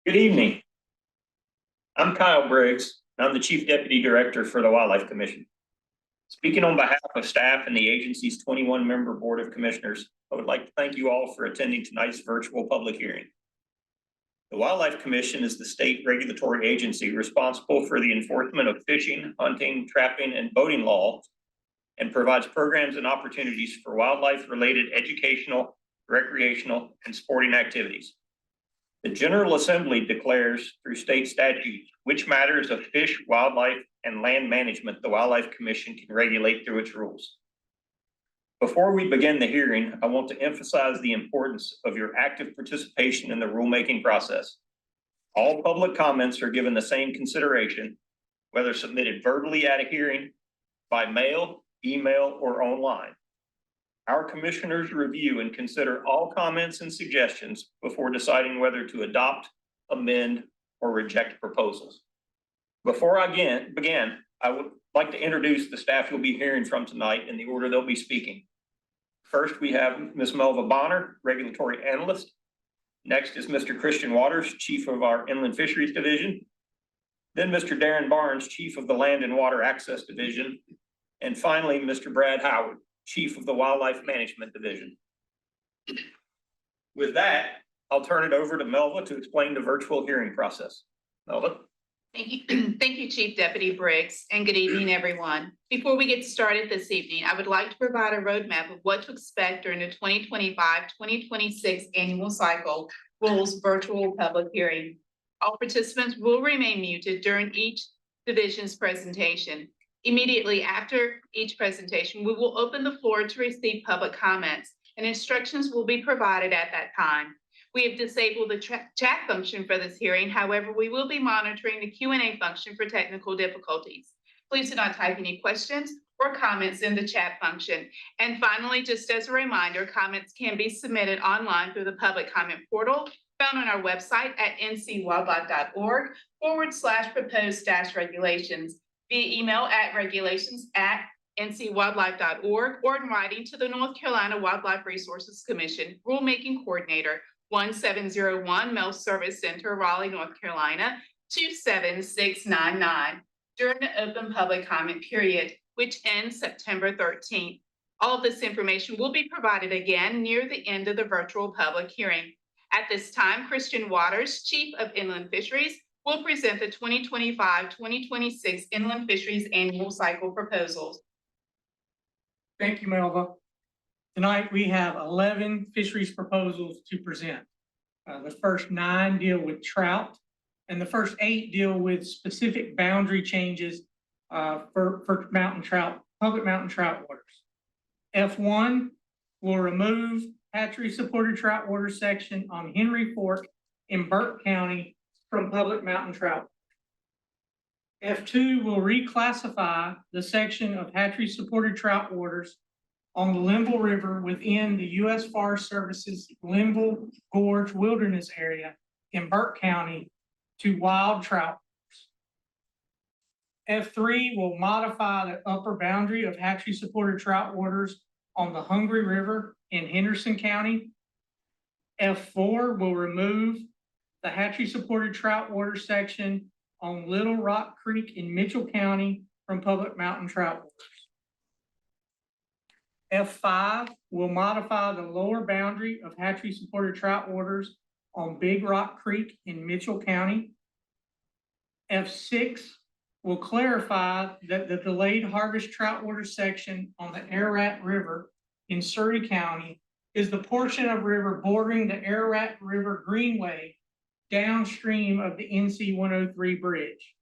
Good evening. I'm Kyle Briggs, and I'm the Chief Deputy Director for the Wildlife Commission. Speaking on behalf of staff and the agency's 21-member Board of Commissioners, I would like to thank you all for attending tonight's virtual public hearing. The Wildlife Commission is the state regulatory agency responsible for the enforcement of fishing, hunting, trapping, and boating laws, and provides programs and opportunities for wildlife-related educational, recreational, and sporting activities. The General Assembly declares through state statutes which matters of fish, wildlife, and land management the Wildlife Commission can regulate through its rules. Before we begin the hearing, I want to emphasize the importance of your active participation in the rulemaking process. All public comments are given the same consideration, whether submitted verbally at a hearing, by mail, email, or online. Our commissioners review and consider all comments and suggestions before deciding whether to adopt, amend, or reject proposals. Before I begin, I would like to introduce the staff you'll be hearing from tonight in the order they'll be speaking. First, we have Ms. Melva Bonner, Regulatory Analyst. Next is Mr. Christian Waters, Chief of our Inland Fisheries Division. Then Mr. Darren Barnes, Chief of the Land and Water Access Division. And finally, Mr. Brad Howard, Chief of the Wildlife Management Division. With that, I'll turn it over to Melva to explain the virtual hearing process. Melva. Thank you. Thank you, Chief Deputy Briggs, and good evening, everyone. Before we get started this evening, I would like to provide a roadmap of what to expect during the 2025-2026 annual cycle rules virtual public hearing. All participants will remain muted during each division's presentation. Immediately after each presentation, we will open the floor to receive public comments, and instructions will be provided at that time. We have disabled the chat function for this hearing. However, we will be monitoring the Q&A function for technical difficulties. Please do not type any questions or comments in the chat function. And finally, just as a reminder, comments can be submitted online through the public comment portal found on our website at ncwildlife.org/proposed-regulations. via email at regulations@ncwildlife.org or in writing to the North Carolina Wildlife Resources Commission, Rulemaking Coordinator, 1701 Mel Service Center, Raleigh, North Carolina, 27699 during the open public comment period, which ends September 13th. All of this information will be provided again near the end of the virtual public hearing. At this time, Christian Waters, Chief of Inland Fisheries, will present the 2025-2026 Inland Fisheries Annual Cycle proposals. Thank you, Melva. Tonight we have 11 fisheries proposals to present. The first 9 deal with trout, and the first 8 deal with specific boundary changes for mountain trout, public mountain trout waters. F1 will remove hatchery-supported trout water section on Henry Fork in Burke County from public mountain trout. F2 will reclassify the section of hatchery-supported trout waters on the Linville River within the U.S. Forest Service's Linville Gorge Wilderness Area in Burke County to wild trout waters. F3 will modify the upper boundary of hatchery-supported trout waters on the Hungry River in Henderson County. F4 will remove the hatchery-supported trout water section on Little Rock Creek in Mitchell County from public mountain trout waters. F5 will modify the lower boundary of hatchery-supported trout waters on Big Rock Creek in Mitchell County. F6 will clarify that the delayed harvest trout water section on the Ararat River in Surry County is the portion of river bordering the Ararat River Greenway downstream of the NC 103 bridge.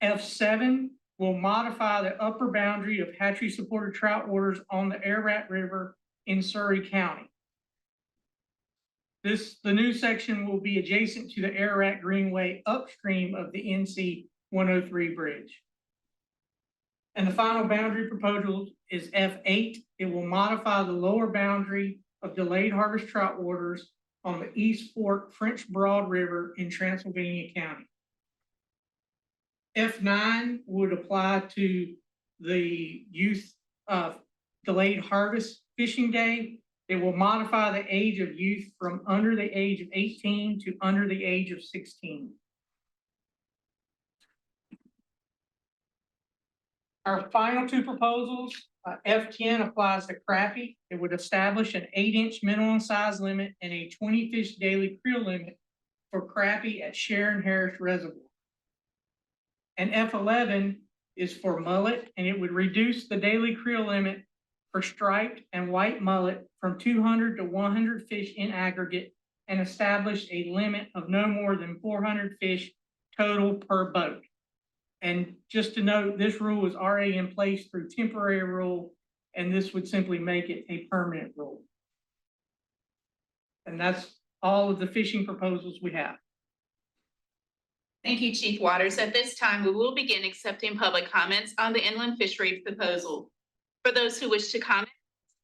F7 will modify the upper boundary of hatchery-supported trout waters on the Ararat River in Surry County. The new section will be adjacent to the Ararat Greenway upstream of the NC 103 bridge. And the final boundary proposal is F8. It will modify the lower boundary of delayed harvest trout waters on the East Fork French Broad River in Transylvania County. F9 would apply to the youth delayed harvest fishing day It will modify the age of youth from under the age of 18 to under the age of 16. Our final two proposals, F10 applies to crappie. It would establish an 8-inch minimum size limit and a 20 fish daily creel limit for crappie at Sharon Harris Reservoir. And F11 is for mullet, and it would reduce the daily creel limit for striped and white mullet from 200 to 100 fish in aggregate and establish a limit of no more than 400 fish total per boat. And just to note, this rule is already in place through temporary rule, and this would simply make it a permanent rule. And that's all of the fishing proposals we have. Thank you, Chief Waters. At this time, we will begin accepting public comments on the inland fishery proposal. For those who wish to comment,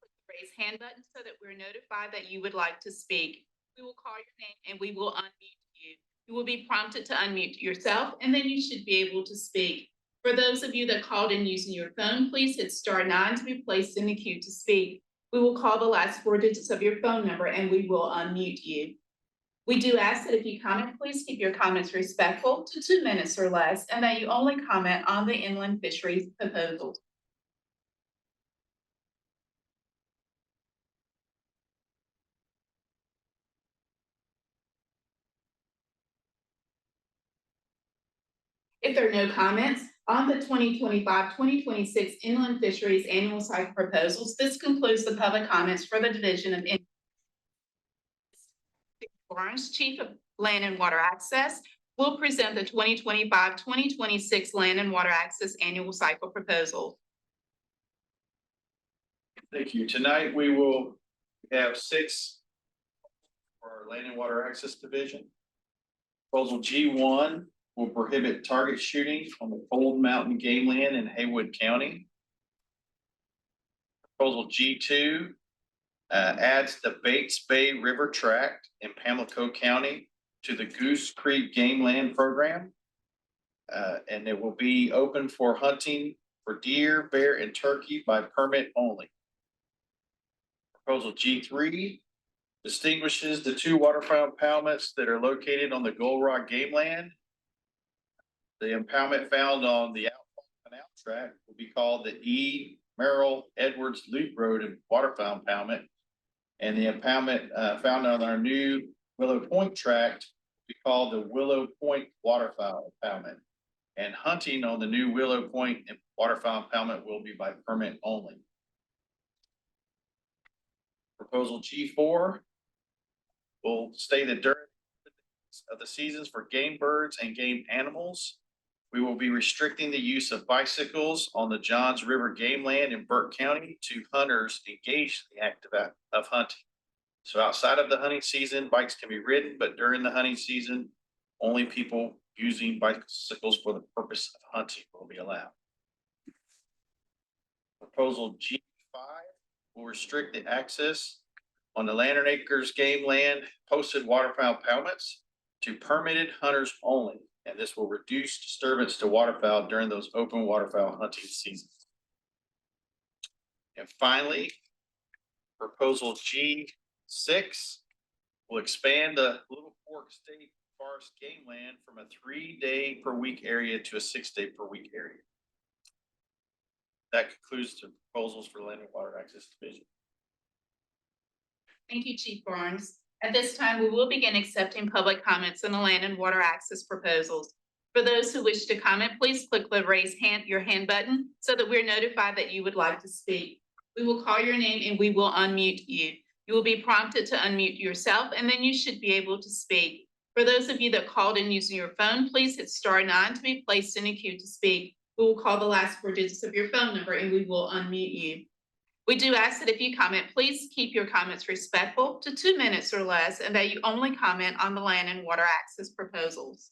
click the raise hand button so that we're notified that you would like to speak. We will call your name and we will unmute you. You will be prompted to unmute yourself, and then you should be able to speak. For those of you that called in using your phone, please hit *9 to be placed in the queue to speak. We will call the last 4 digits of your phone number and we will unmute you. We do ask that if you comment, please keep your comments respectful to 2 minutes or less, and that you only comment on the inland fisheries proposal. If there are no comments on the 2025-2026 Inland Fisheries Annual Cycle Proposals, this concludes the public comments for the Division of Inland. Barnes, Chief of Land and Water Access, will present the 2025-2026 Land and Water Access Annual Cycle Proposal. Thank you. Tonight, we will have 6 for our Land and Water Access Division. Proposal G1 will prohibit target shooting on the Cold Mountain Game Land in Haywood County. Proposal G2 adds the Bates Bay River Tract in Pamlico County to the Goose Creek Game Land Program. And it will be open for hunting for deer, bear, and turkey by permit only. Proposal G3 distinguishes the 2 waterfowl impoundments that are located on the Gold Rock Game Land. The impoundment found on the Canal Tract will be called the E. Merrill Edwards Loop Road Waterfowl Impoundment. And the impoundment found on our new Willow Point Tract will be called the Willow Point Waterfowl Impoundment. And hunting on the new Willow Point Waterfowl Impoundment will be by permit only. Proposal G4 will state that during the seasons for game birds and game animals, we will be restricting the use of bicycles on the Johns River Game Land in Burke County to hunters engaged in the act of hunting. So outside of the hunting season, bikes can be ridden, but during the hunting season, only people using bicycles for the purpose of hunting will be allowed. Proposal G5 will restrict the access on the Lantern Acres Game Land posted waterfowl impoundments to permitted hunters only. And this will reduce disturbance to waterfowl during those open waterfowl hunting seasons. And finally, proposal G6 will expand the Little Fork State Forest Game Land from a 3-day per week area to a 6-day per week area. That concludes the proposals for Land and Water Access Division. Thank you, Chief Barnes. At this time, we will begin accepting public comments on the land and water access proposals. For those who wish to comment, please click the raise your hand button so that we're notified that you would like to speak. We will call your name and we will unmute you. You will be prompted to unmute yourself, and then you should be able to speak. For those of you that called in using your phone, please hit *9 to be placed in a queue to speak. We will call the last 4 digits of your phone number and we will unmute you. We do ask that if you comment, please keep your comments respectful to 2 minutes or less, and that you only comment on the land and water access proposals.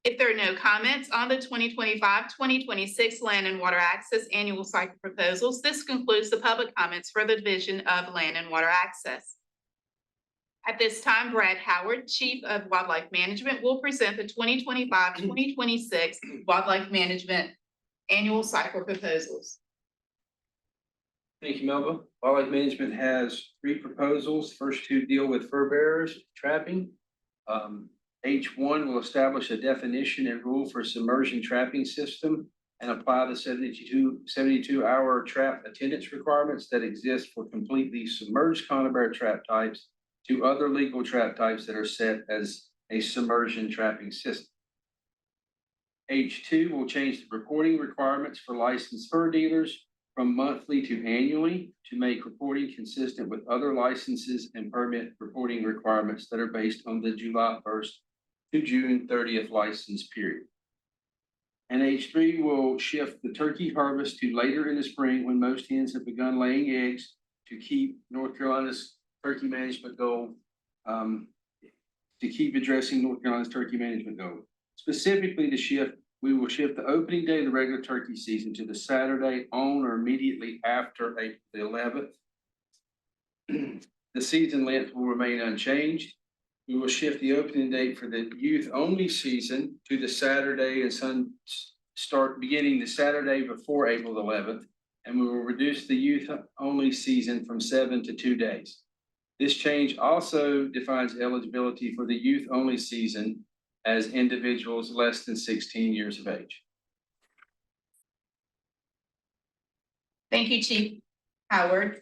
If there are no comments on the 2025-2026 Land and Water Access Annual Cycle Proposals, this concludes the public comments for the Division of Land and Water Access. At this time, Brad Howard, Chief of Wildlife Management, will present the 2025-2026 Wildlife Management Annual Cycle Proposals. Thank you, Melba. Wildlife Management has 3 proposals. First 2 deal with fur bearers trapping. H1 will establish a definition and rule for submersion trapping system and apply the 72-hour trap attendance requirements that exist for completely submerged conibear trap types to other legal trap types that are set as a submersion trapping system. H2 will change the reporting requirements for licensed fur dealers from monthly to annually to make reporting consistent with other licenses and permit reporting requirements that are based on the July 1st to June 30th license period. And H3 will shift the turkey harvest to later in the spring when most hens have begun laying eggs to keep North Carolina's turkey management goal, to keep addressing North Carolina's turkey management goal. Specifically we will shift the opening day of the regular turkey season to the Saturday on or immediately after April the 11th. The season length will remain unchanged. We will shift the opening date for the youth only season to the Saturday and start beginning the Saturday before April 11th. And we will reduce the youth only season from 7 to 2 days. This change also defines eligibility for the youth only season as individuals less than 16 years of age. Thank you, Chief Howard.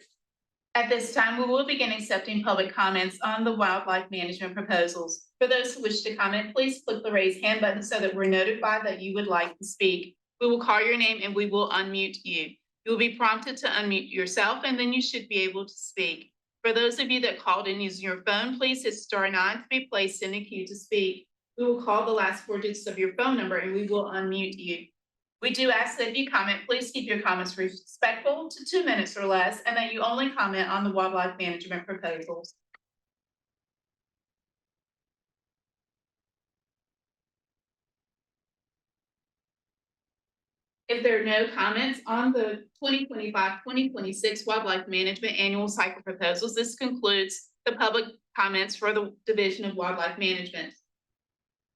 At this time, we will begin accepting public comments on the wildlife management proposals. For those who wish to comment, please click the raise hand button so that we're notified that you would like to speak. We will call your name and we will unmute you. You will be prompted to unmute yourself and then you should be able to speak. For those of you that called in using your phone, please hit *9 to be placed in a queue to speak. We will call the last 4 digits of your phone number and we will unmute you. We do ask that if you comment, please keep your comments respectful to 2 minutes or less, and that you only comment on the wildlife management proposals. If there are no comments on the 2025-2026 Wildlife Management Annual Cycle Proposals, this concludes the public comments for the Division of Wildlife Management.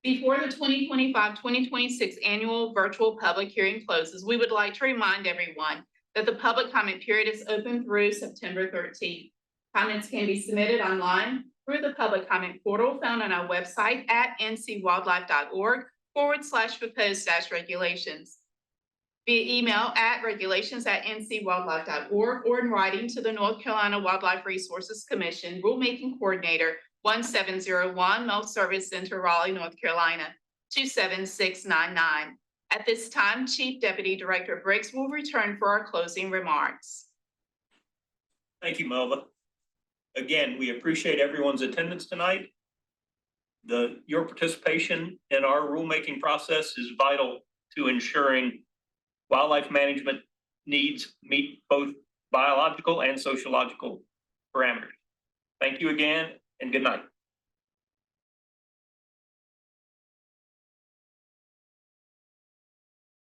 Before the 2025-2026 annual virtual public hearing closes, we would like to remind everyone that the public comment period is open through September 13th. Comments can be submitted online through the public comment portal found on our website at ncwildlife.org/proposed-regulations, via email at regulations@ncwildlife.org, or in writing to the North Carolina Wildlife Resources Commission Rulemaking Coordinator, 1701 Mill Service Center, Raleigh, North Carolina, 27699. At this time, Chief Deputy Director Briggs will return for our closing remarks. Thank you, Melva. Again, we appreciate everyone's attendance tonight. Your participation in our rulemaking process is vital to ensuring wildlife management needs meet both biological and sociological parameters. Thank you again, and good night.